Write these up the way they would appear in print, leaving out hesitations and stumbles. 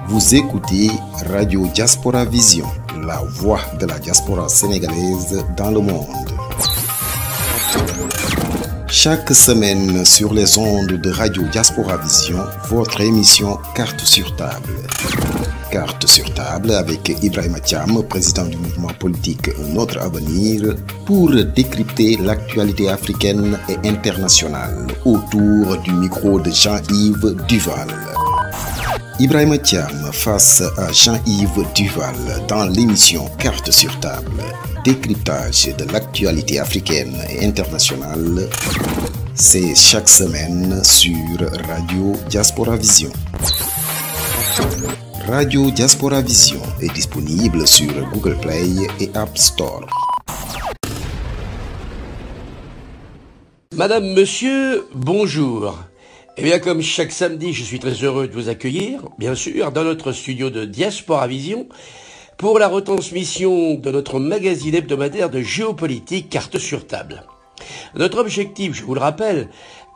Vous écoutez Radio Diaspora Vision, la voix de la diaspora sénégalaise dans le monde. Chaque semaine sur les ondes de Radio Diaspora Vision, votre émission Carte sur table. Carte sur table avec Ibrahima Thiam, président du mouvement politique Notre Avenir, pour décrypter l'actualité africaine et internationale autour du micro de Jean-Yves Duval. Ibrahima Thiam face à Jean-Yves Duval dans l'émission Carte sur table. Décryptage de l'actualité africaine et internationale. C'est chaque semaine sur Radio Diaspora Vision. Radio Diaspora Vision est disponible sur Google Play et App Store. Madame, monsieur, bonjour. Eh bien, comme chaque samedi, je suis très heureux de vous accueillir, bien sûr, dans notre studio de Diaspora Vision, pour la retransmission de notre magazine hebdomadaire de géopolitique Carte sur table. Notre objectif, je vous le rappelle,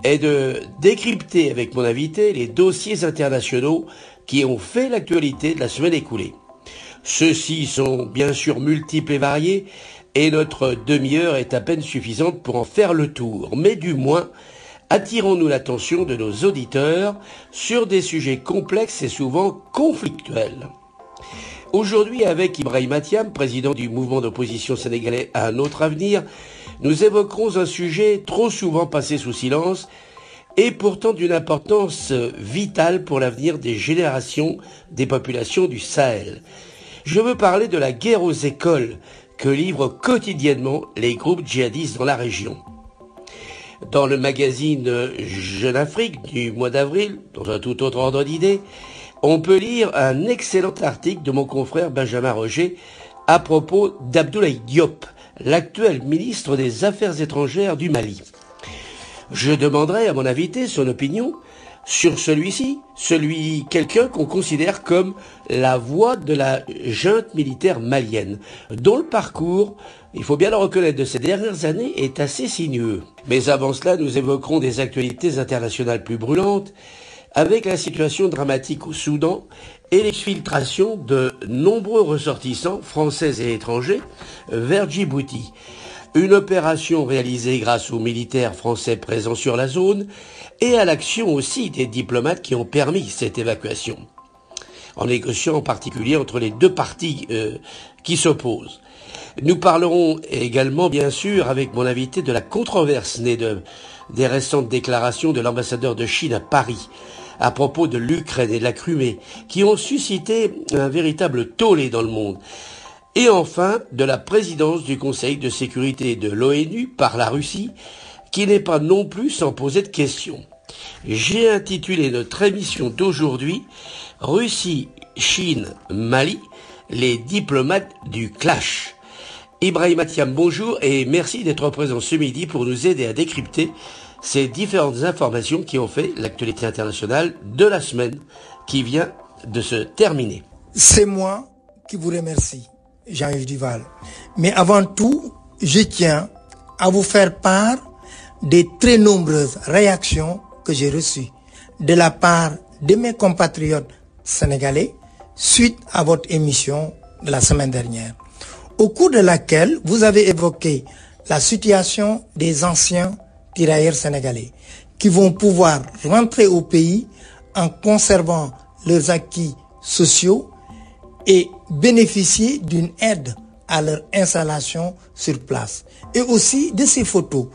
est de décrypter avec mon invité les dossiers internationaux qui ont fait l'actualité de la semaine écoulée. Ceux-ci sont bien sûr multiples et variés, et notre demi-heure est à peine suffisante pour en faire le tour, mais du moins, attirons-nous l'attention de nos auditeurs sur des sujets complexes et souvent conflictuels. Aujourd'hui, avec Ibrahima Thiam, président du mouvement d'opposition sénégalais à Notre Avenir, nous évoquerons un sujet trop souvent passé sous silence et pourtant d'une importance vitale pour l'avenir des générations des populations du Sahel. Je veux parler de la guerre aux écoles que livrent quotidiennement les groupes djihadistes dans la région. Dans le magazine Jeune Afrique du mois d'avril, dans un tout autre ordre d'idées, on peut lire un excellent article de mon confrère Benjamin Roger à propos d'Abdoulaye Diop, l'actuel ministre des Affaires étrangères du Mali. Je demanderai à mon invité son opinion sur celui-ci, quelqu'un qu'on considère comme la voix de la junte militaire malienne, dont le parcours, il faut bien le reconnaître, de ces dernières années est assez sinueux. Mais avant cela, nous évoquerons des actualités internationales plus brûlantes, avec la situation dramatique au Soudan et l'exfiltration de nombreux ressortissants français et étrangers vers Djibouti. Une opération réalisée grâce aux militaires français présents sur la zone et à l'action aussi des diplomates qui ont permis cette évacuation, en négociant en particulier entre les deux parties qui s'opposent. Nous parlerons également, bien sûr, avec mon invité, de la controverse née des récentes déclarations de l'ambassadeur de Chine à Paris à propos de l'Ukraine et de la Crimée, qui ont suscité un véritable tollé dans le monde. Et enfin, de la présidence du Conseil de sécurité de l'ONU par la Russie, qui n'est pas non plus sans poser de questions. J'ai intitulé notre émission d'aujourd'hui « Russie, Chine, Mali, les diplomates du clash ». Ibrahima Thiam, bonjour et merci d'être présent ce midi pour nous aider à décrypter ces différentes informations qui ont fait l'actualité internationale de la semaine qui vient de se terminer. C'est moi qui vous remercie, Jean-Yves Duval. Mais avant tout, je tiens à vous faire part des très nombreuses réactions que j'ai reçues de la part de mes compatriotes sénégalais suite à votre émission de la semaine dernière, au cours de laquelle vous avez évoqué la situation des anciens tirailleurs sénégalais qui vont pouvoir rentrer au pays en conservant leurs acquis sociaux et bénéficier d'une aide à leur installation sur place. Et aussi de ces photos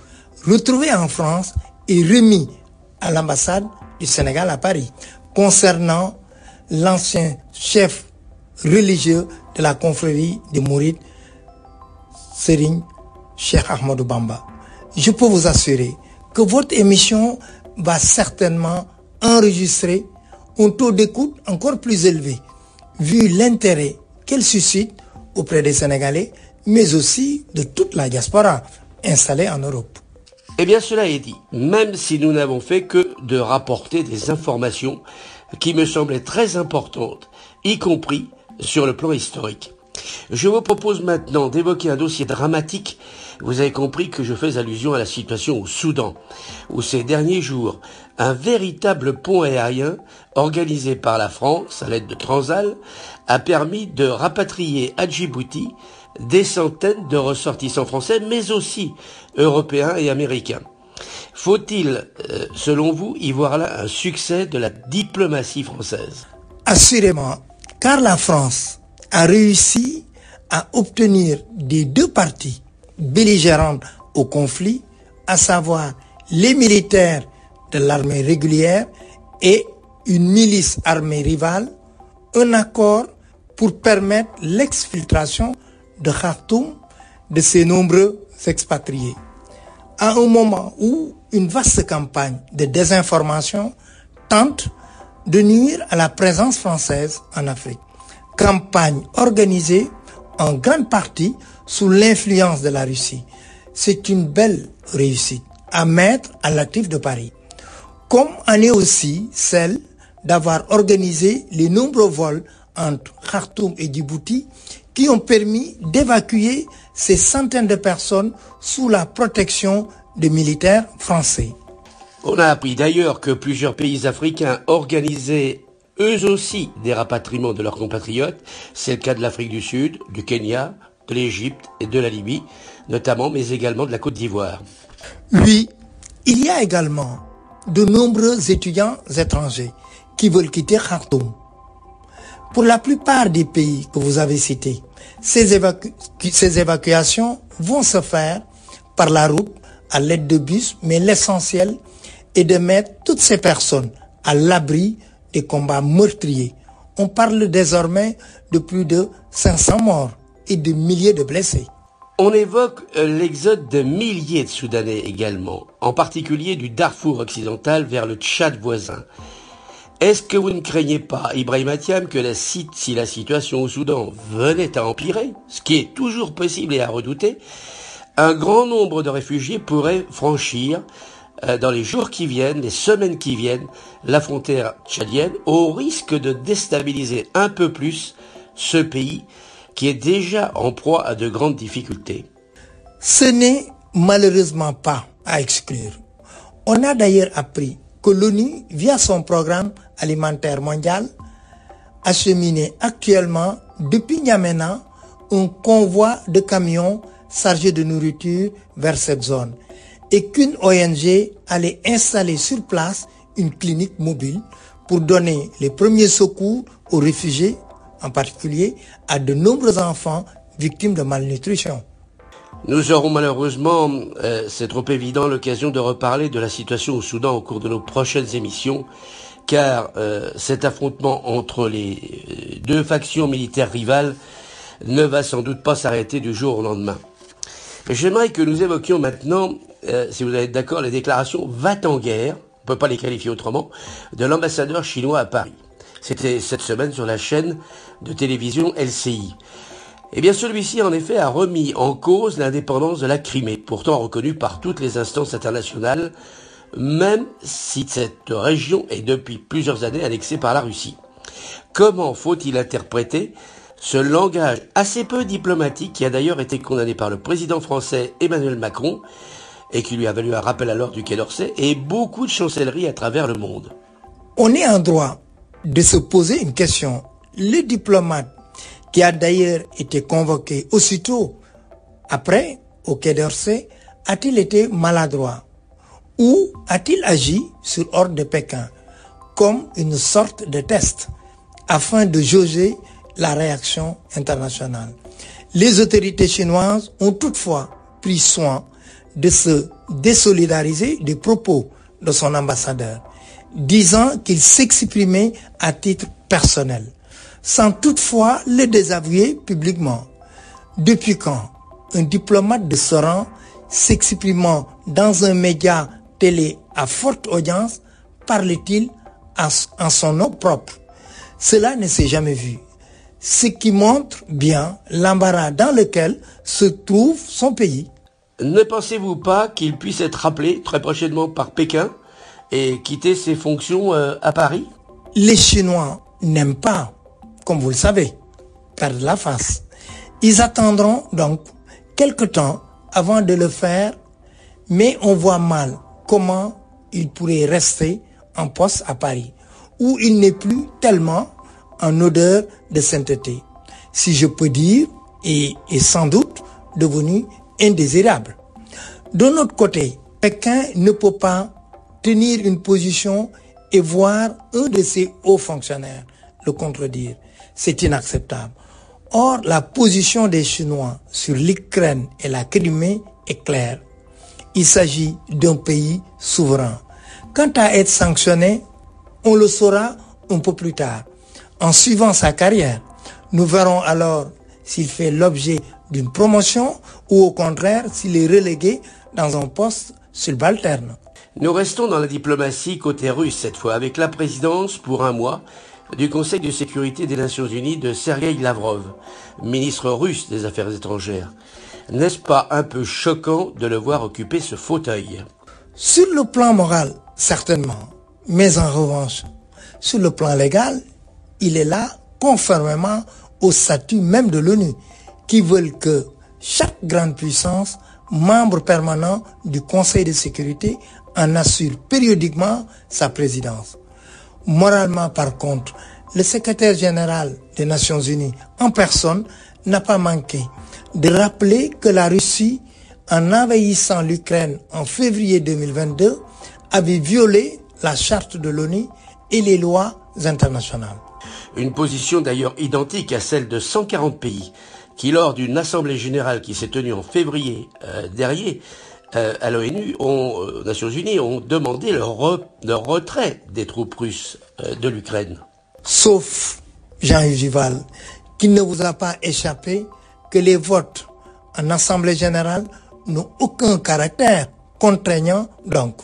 retrouvées en France et remises à l'ambassade du Sénégal à Paris concernant l'ancien chef religieux de la confrérie des Mourides, Serigne Cheikh Ahmadou Bamba. Je peux vous assurer que votre émission va certainement enregistrer un taux d'écoute encore plus élevé, vu l'intérêt qu'elle suscite auprès des Sénégalais, mais aussi de toute la diaspora installée en Europe. Eh bien, cela est dit, même si nous n'avons fait que de rapporter des informations qui me semblaient très importantes, y compris sur le plan historique. Je vous propose maintenant d'évoquer un dossier dramatique vous avez compris que je fais allusion à la situation au Soudan, où ces derniers jours, un véritable pont aérien organisé par la France à l'aide de Transal a permis de rapatrier à Djibouti des centaines de ressortissants français, mais aussi européens et américains. Faut-il, selon vous, y voir là un succès de la diplomatie française? Assurément, car la France a réussi à obtenir des deux parties belligérantes au conflit, à savoir les militaires de l'armée régulière et une milice armée rivale, un accord pour permettre l'exfiltration de Khartoum de ces nombreux expatriés. À un moment où une vaste campagne de désinformation tente de nuire à la présence française en Afrique. Campagne organisée en grande partie sous l'influence de la Russie. C'est une belle réussite à mettre à l'actif de Paris. Comme en est aussi celle d'avoir organisé les nombreux vols entre Khartoum et Djibouti qui ont permis d'évacuer ces centaines de personnes sous la protection des militaires français. On a appris d'ailleurs que plusieurs pays africains organisaient eux aussi des rapatriements de leurs compatriotes. C'est le cas de l'Afrique du Sud, du Kenya, de l'Égypte et de la Libye, notamment, mais également de la Côte d'Ivoire. Oui, il y a également de nombreux étudiants étrangers qui veulent quitter Khartoum. Pour la plupart des pays que vous avez cités, ces évacuations vont se faire par la route à l'aide de bus, mais l'essentiel est de mettre toutes ces personnes à l'abri des combats meurtriers. On parle désormais de plus de 500 morts et de milliers de blessés. On évoque l'exode de milliers de Soudanais également, en particulier du Darfour occidental vers le Tchad voisin. Est-ce que vous ne craignez pas, Ibrahima Thiam, que si la situation au Soudan venait à empirer, ce qui est toujours possible et à redouter, un grand nombre de réfugiés pourraient franchir dans les jours qui viennent, les semaines qui viennent, la frontière tchadienne, au risque de déstabiliser un peu plus ce pays qui est déjà en proie à de grandes difficultés? Ce n'est malheureusement pas à exclure. On a d'ailleurs appris que l'ONU, via son programme alimentaire mondial, achemine actuellement depuis N'Djamena un convoi de camions chargés de nourriture vers cette zone et qu'une ONG allait installer sur place une clinique mobile pour donner les premiers secours aux réfugiés, en particulier à de nombreux enfants victimes de malnutrition. Nous aurons malheureusement, c'est trop évident, l'occasion de reparler de la situation au Soudan au cours de nos prochaines émissions, car cet affrontement entre les deux factions militaires rivales ne va sans doute pas s'arrêter du jour au lendemain. J'aimerais que nous évoquions maintenant, si vous êtes d'accord, les déclarations va-t-en-guerre, on ne peut pas les qualifier autrement, de l'ambassadeur chinois à Paris. C'était cette semaine sur la chaîne de télévision LCI. Eh bien, celui-ci, en effet, a remis en cause l'indépendance de la Crimée, pourtant reconnue par toutes les instances internationales, même si cette région est depuis plusieurs années annexée par la Russie. Comment faut-il interpréter ce langage assez peu diplomatique qui a d'ailleurs été condamné par le président français Emmanuel Macron et qui lui a valu un rappel à l'ordre du Quai d'Orsay et beaucoup de chancelleries à travers le monde? On est en droit de se poser une question. Le diplomate qui a d'ailleurs été convoqué aussitôt après au Quai d'Orsay, a-t-il été maladroit ou a-t-il agi sur ordre de Pékin comme une sorte de test afin de jauger la réaction internationale? Les autorités chinoises ont toutefois pris soin de se désolidariser des propos de son ambassadeur, disant qu'il s'exprimait à titre personnel, sans toutefois le désavouer publiquement. Depuis quand un diplomate de ce rang, s'exprimant dans un média télé à forte audience, parle-t-il en son nom propre? Cela ne s'est jamais vu, ce qui montre bien l'embarras dans lequel se trouve son pays. Ne pensez-vous pas qu'il puisse être rappelé très prochainement par Pékin et quitter ses fonctions à Paris? Les Chinois n'aiment pas, comme vous le savez, perdre la face. Ils attendront donc quelque temps avant de le faire, mais on voit mal comment il pourrait rester en poste à Paris, où il n'est plus tellement en odeur de sainteté, si je peux dire, et est sans doute devenu indésirable. De notre côté, Pékin ne peut pas tenir une position et voir un de ses hauts fonctionnaires le contredire. C'est inacceptable. Or, la position des Chinois sur l'Ukraine et la Crimée est claire. Il s'agit d'un pays souverain. Quant à être sanctionné, on le saura un peu plus tard. En suivant sa carrière, nous verrons alors s'il fait l'objet d'une promotion ou au contraire s'il est relégué dans un poste subalterne. Nous restons dans la diplomatie côté russe cette fois, avec la présidence pour un mois du Conseil de sécurité des Nations Unies de Sergueï Lavrov, ministre russe des Affaires étrangères. N'est-ce pas un peu choquant de le voir occuper ce fauteuil? Sur le plan moral, certainement. Mais en revanche, sur le plan légal, il est là conformément au statut même de l'ONU, qui veulent que chaque grande puissance, membre permanent du Conseil de sécurité, en assure périodiquement sa présidence. Moralement, par contre, le secrétaire général des Nations Unies en personne n'a pas manqué de rappeler que la Russie, en envahissant l'Ukraine en février 2022, avait violé la charte de l'ONU et les lois internationales. Une position d'ailleurs identique à celle de 140 pays qui, lors d'une assemblée générale qui s'est tenue en février dernier à l'ONU, aux Nations Unies, ont demandé le retrait des troupes russes de l'Ukraine. Sauf, Jean-Yves Duval, qu'il ne vous a pas échappé que les votes en assemblée générale n'ont aucun caractère contraignant donc.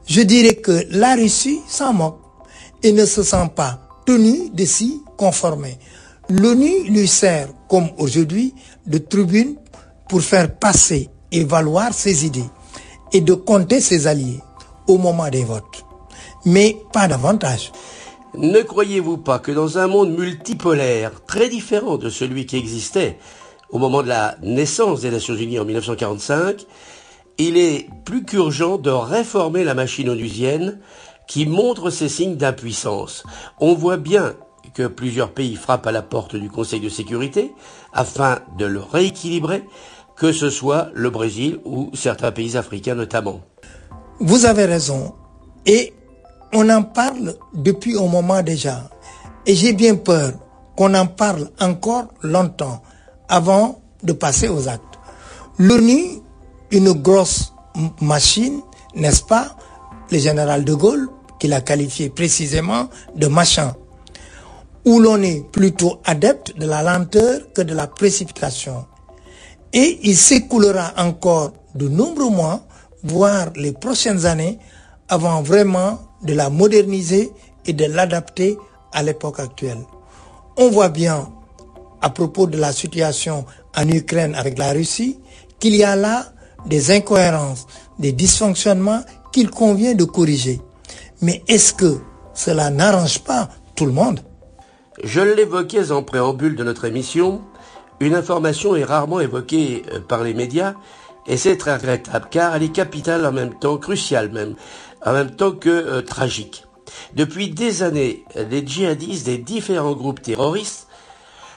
Je dirais que la Russie s'en moque et ne se sent pas tenue de s'y conformer. L'ONU lui sert, comme aujourd'hui, de tribune pour faire passer et valoir ses idées et de compter ses alliés au moment des votes. Mais pas davantage. Ne croyez-vous pas que dans un monde multipolaire, très différent de celui qui existait au moment de la naissance des Nations Unies en 1945, il est plus qu'urgent de réformer la machine onusienne qui montre ses signes d'impuissance. On voit bien que plusieurs pays frappent à la porte du Conseil de sécurité afin de le rééquilibrer, que ce soit le Brésil ou certains pays africains notamment. Vous avez raison. Et on en parle depuis un moment déjà. Et j'ai bien peur qu'on en parle encore longtemps avant de passer aux actes. L'ONU, une grosse machine, n'est-ce pas? Le général de Gaulle, qui l'a qualifié précisément de machin, où l'on est plutôt adepte de la lenteur que de la précipitation. Et il s'écoulera encore de nombreux mois, voire les prochaines années, avant vraiment de la moderniser et de l'adapter à l'époque actuelle. On voit bien, à propos de la situation en Ukraine avec la Russie, qu'il y a là des incohérences, des dysfonctionnements qu'il convient de corriger. Mais est-ce que cela n'arrange pas tout le monde? Je l'évoquais en préambule de notre émission, une information est rarement évoquée par les médias et c'est très regrettable car elle est capitale en même temps, cruciale même, en même temps que tragique. Depuis des années, les djihadistes des différents groupes terroristes,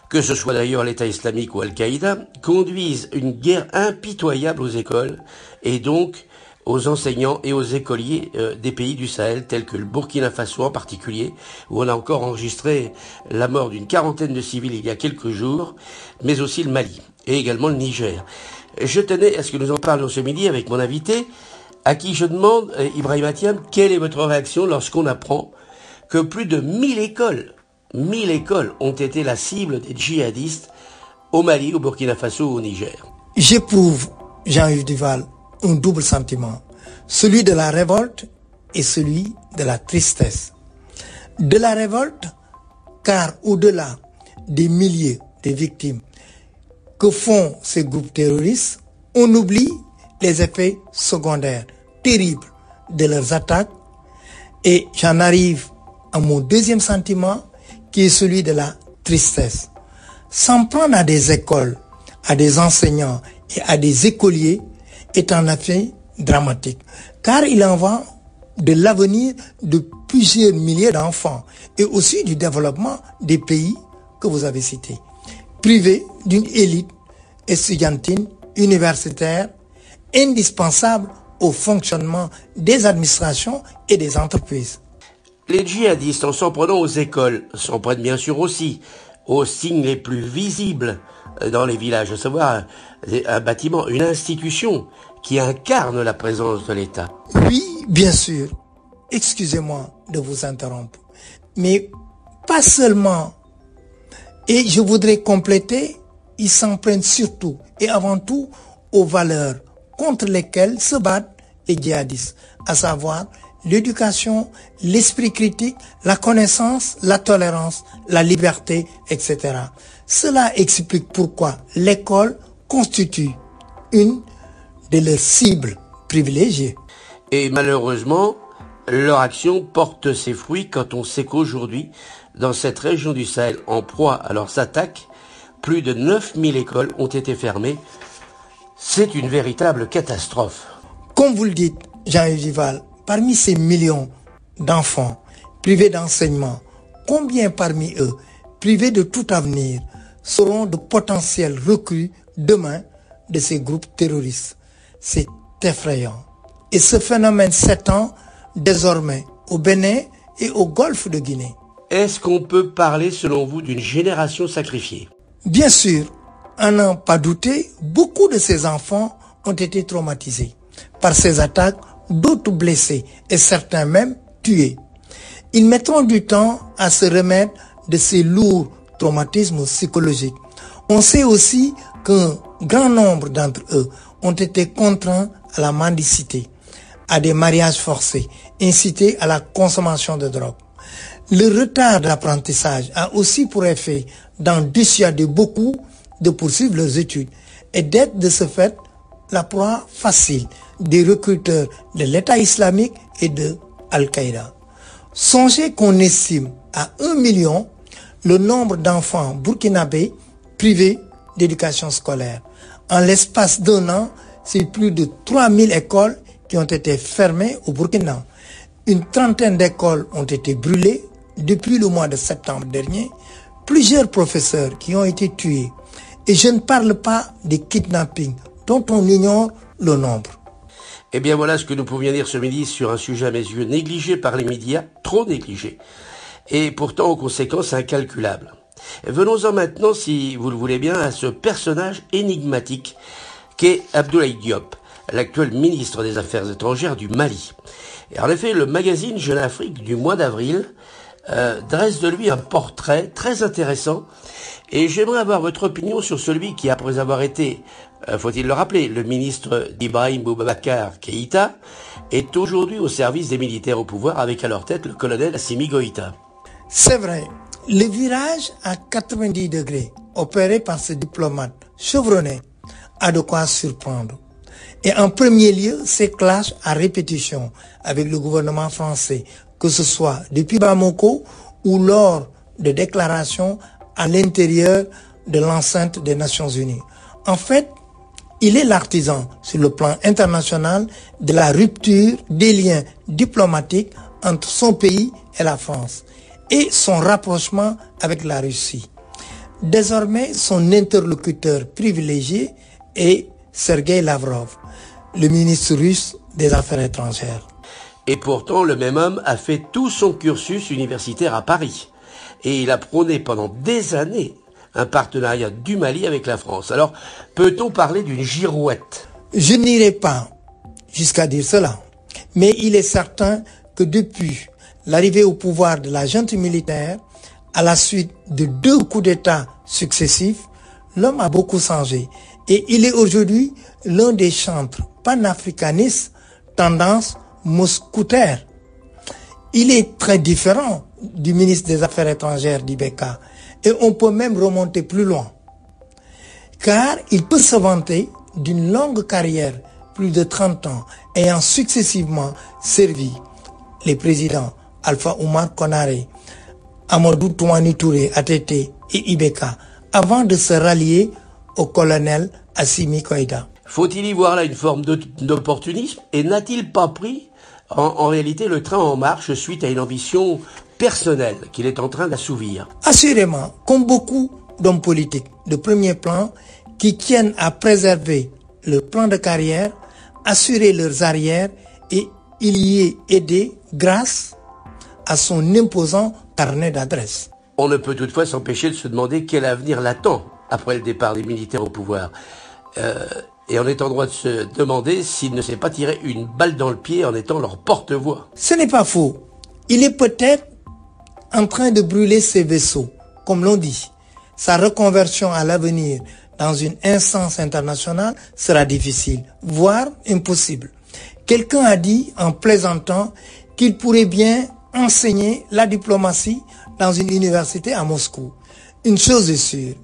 que ce soit d'ailleurs l'État islamique ou Al-Qaïda, conduisent une guerre impitoyable aux écoles et donc aux enseignants et aux écoliers des pays du Sahel, tels que le Burkina Faso en particulier, où on a encore enregistré la mort d'une quarantaine de civils il y a quelques jours, mais aussi le Mali et également le Niger. Je tenais à ce que nous en parlions ce midi avec mon invité, à qui je demande, Ibrahim Athiam, quelle est votre réaction lorsqu'on apprend que plus de 1000 écoles ont été la cible des djihadistes au Mali, au Burkina Faso ou au Niger? J'éprouve, Jean-Yves Duval, un double sentiment, celui de la révolte et celui de la tristesse. De la révolte, car au-delà des milliers de victimes que font ces groupes terroristes, on oublie les effets secondaires terribles de leurs attaques et j'en arrive à mon deuxième sentiment qui est celui de la tristesse. S'en prendre à des écoles, à des enseignants et à des écoliers est en effet dramatique, car il en va de l'avenir de plusieurs milliers d'enfants et aussi du développement des pays que vous avez cités, privés d'une élite estudiantine, universitaire, indispensable au fonctionnement des administrations et des entreprises. Les djihadistes, en s'en prenant aux écoles, s'en prennent bien sûr aussi aux signes les plus visibles dans les villages, à savoir un bâtiment, une institution qui incarne la présence de l'État. Oui, bien sûr. Excusez-moi de vous interrompre, mais pas seulement. Et je voudrais compléter, ils s'en prennent surtout et avant tout aux valeurs contre lesquelles se battent les djihadistes, à savoir l'éducation, l'esprit critique, la connaissance, la tolérance, la liberté, etc. Cela explique pourquoi l'école constitue une de leurs cibles privilégiées. Et malheureusement, leur action porte ses fruits quand on sait qu'aujourd'hui, dans cette région du Sahel, en proie à leurs attaques, plus de 9000 écoles ont été fermées. C'est une véritable catastrophe. Comme vous le dites, Jean-Yves Duval, parmi ces millions d'enfants privés d'enseignement, combien parmi eux, privés de tout avenir, seront de potentiels recrues demain de ces groupes terroristes? C'est effrayant. Et ce phénomène s'étend désormais au Bénin et au golfe de Guinée. Est-ce qu'on peut parler, selon vous, d'une génération sacrifiée? Bien sûr, à n'en pas douter, beaucoup de ces enfants ont été traumatisés par ces attaques, d'autres blessés et certains même tués. Ils mettront du temps à se remettre de ces lourds traumatismes psychologiques. On sait aussi qu'un grand nombre d'entre eux ont été contraints à la mendicité, à des mariages forcés, incités à la consommation de drogue. Le retard d'apprentissage a aussi pour effet d'en dissuader beaucoup de poursuivre leurs études et d'être de ce fait la proie facile des recruteurs de l'État islamique et de Al-Qaïda. Songez qu'on estime à 1 million le nombre d'enfants burkinabés privés d'éducation scolaire. En l'espace d'1 an, c'est plus de 3000 écoles qui ont été fermées au Burkina. Une trentaine d'écoles ont été brûlées depuis le mois de septembre dernier. Plusieurs professeurs qui ont été tués. Et je ne parle pas des kidnappings dont on ignore le nombre. Eh bien voilà ce que nous pouvions dire ce midi sur un sujet à mes yeux négligé par les médias, trop négligé, et pourtant aux conséquences incalculables. Venons-en maintenant, si vous le voulez bien, à ce personnage énigmatique qu'est Abdoulaye Diop, l'actuel ministre des Affaires étrangères du Mali. Et en effet, le magazine Jeune Afrique du mois d'avril dresse de lui un portrait très intéressant, et j'aimerais avoir votre opinion sur celui qui, après avoir été, faut-il le rappeler, le ministre d'Ibrahim Boubacar Keïta, est aujourd'hui au service des militaires au pouvoir avec à leur tête le colonel Assimi Goïta. C'est vrai, le virage à 90 degrés opéré par ce diplomate chevronné a de quoi surprendre. Et en premier lieu, ces clashs à répétition avec le gouvernement français, que ce soit depuis Bamako ou lors de déclarations à l'intérieur de l'enceinte des Nations Unies. En fait, il est l'artisan sur le plan international de la rupture des liens diplomatiques entre son pays et la France et son rapprochement avec la Russie. Désormais, son interlocuteur privilégié est Sergueï Lavrov, le ministre russe des Affaires étrangères. Et pourtant, le même homme a fait tout son cursus universitaire à Paris. Et il a prôné pendant des années un partenariat du Mali avec la France. Alors, peut-on parler d'une girouette? Je n'irai pas jusqu'à dire cela. Mais il est certain que depuis l'arrivée au pouvoir de la junte militaire, à la suite de 2 coups d'État successifs, l'homme a beaucoup changé. Et il est aujourd'hui l'un des chantres panafricanistes tendance mousquetaire. Il est très différent du ministre des Affaires étrangères d'Ibeka. Et on peut même remonter plus loin. Car il peut se vanter d'une longue carrière, plus de 30 ans, ayant successivement servi les présidents Alpha Oumar Konaré, Amadou Toumani Touré, ATT et Ibeka, avant de se rallier au colonel Assimi Goïta. Faut-il y voir là une forme d'opportunisme et n'a-t-il pas pris en réalité le train en marche suite à une ambition personnelle qu'il est en train d'assouvir? Assurément, comme beaucoup d'hommes politiques de premier plan qui tiennent à préserver leur plan de carrière, assurer leurs arrières et il y est aidé grâce à son imposant carnet d'adresses. On ne peut toutefois s'empêcher de se demander quel avenir l'attend après le départ des militaires au pouvoir. Et on est en droit de se demander s'il ne s'est pas tiré une balle dans le pied en étant leur porte-voix. Ce n'est pas faux. Il est peut-être en train de brûler ses vaisseaux, comme l'on dit. Sa reconversion à l'avenir dans une instance internationale sera difficile, voire impossible. Quelqu'un a dit en plaisantant qu'il pourrait bien enseigner la diplomatie dans une université à Moscou. Une chose est sûre,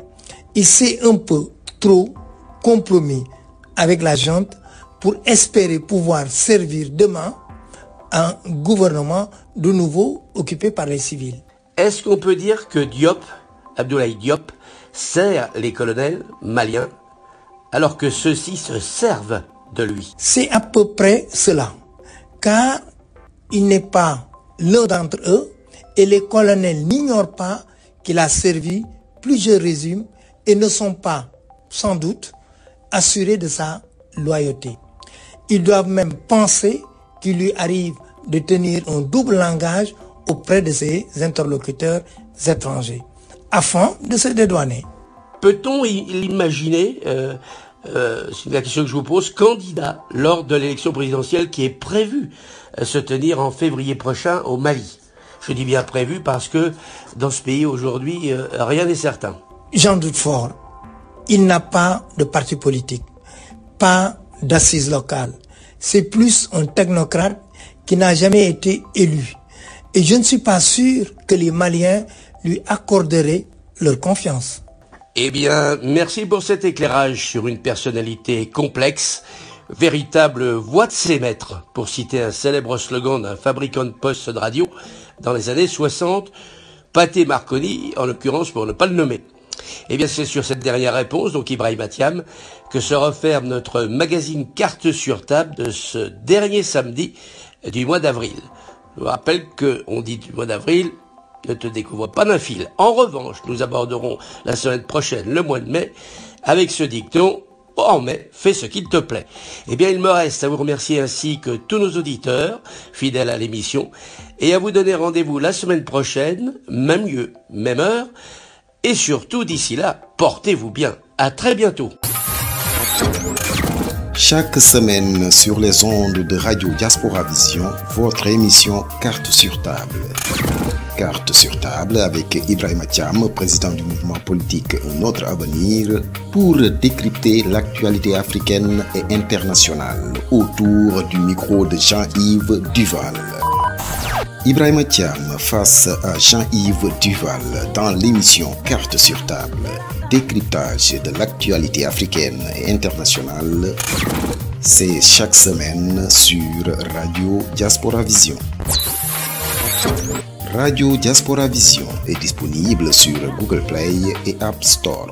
il s'est un peu trop compromis avec la junte pour espérer pouvoir servir demain un gouvernement de nouveau occupé par les civils. Est-ce qu'on peut dire que Abdoulaye Diop, sert les colonels maliens alors que ceux-ci se servent de lui? C'est à peu près cela, car il n'est pas l'un d'entre eux et les colonels n'ignorent pas qu'il a servi plusieurs régimes et ne sont pas, sans doute, assurés de sa loyauté. Ils doivent même penser qu'il lui arrive de tenir un double langage auprès de ses interlocuteurs étrangers, afin de se dédouaner. Peut-on l'imaginer, c'est la question que je vous pose, candidat lors de l'élection présidentielle qui est prévue se tenir en février prochain au Mali? Je dis bien prévu parce que dans ce pays aujourd'hui, rien n'est certain. J'en doute fort. Il n'a pas de parti politique, pas d'assises locales. C'est plus un technocrate qui n'a jamais été élu. Et je ne suis pas sûr que les Maliens lui accorderaient leur confiance. Eh bien, merci pour cet éclairage sur une personnalité complexe, véritable voix de ses maîtres, pour citer un célèbre slogan d'un fabricant de postes de radio dans les années 60, Pathé Marconi, en l'occurrence pour ne pas le nommer. Eh bien, c'est sur cette dernière réponse, donc Ibrahima Thiam, que se referme notre magazine Carte sur table de ce dernier samedi du mois d'avril. Je vous rappelle qu'on dit du mois d'avril, ne te découvre pas d'un fil. En revanche, nous aborderons la semaine prochaine, le mois de mai, avec ce dicton, en mai, fais ce qu'il te plaît. Eh bien, il me reste à vous remercier ainsi que tous nos auditeurs, fidèles à l'émission, et à vous donner rendez-vous la semaine prochaine, même lieu, même heure, et surtout, d'ici là, portez-vous bien. À très bientôt. Chaque semaine sur les ondes de Radio Diaspora Vision, votre émission Carte sur table. Carte sur table avec Ibrahima Thiam, président du mouvement politique Notre Avenir, pour décrypter l'actualité africaine et internationale autour du micro de Jean-Yves Duval. Ibrahima Thiam face à Jean-Yves Duval dans l'émission Carte sur table. Décryptage de l'actualité africaine et internationale. C'est chaque semaine sur Radio Diaspora Vision. Radio Diaspora Vision est disponible sur Google Play et App Store.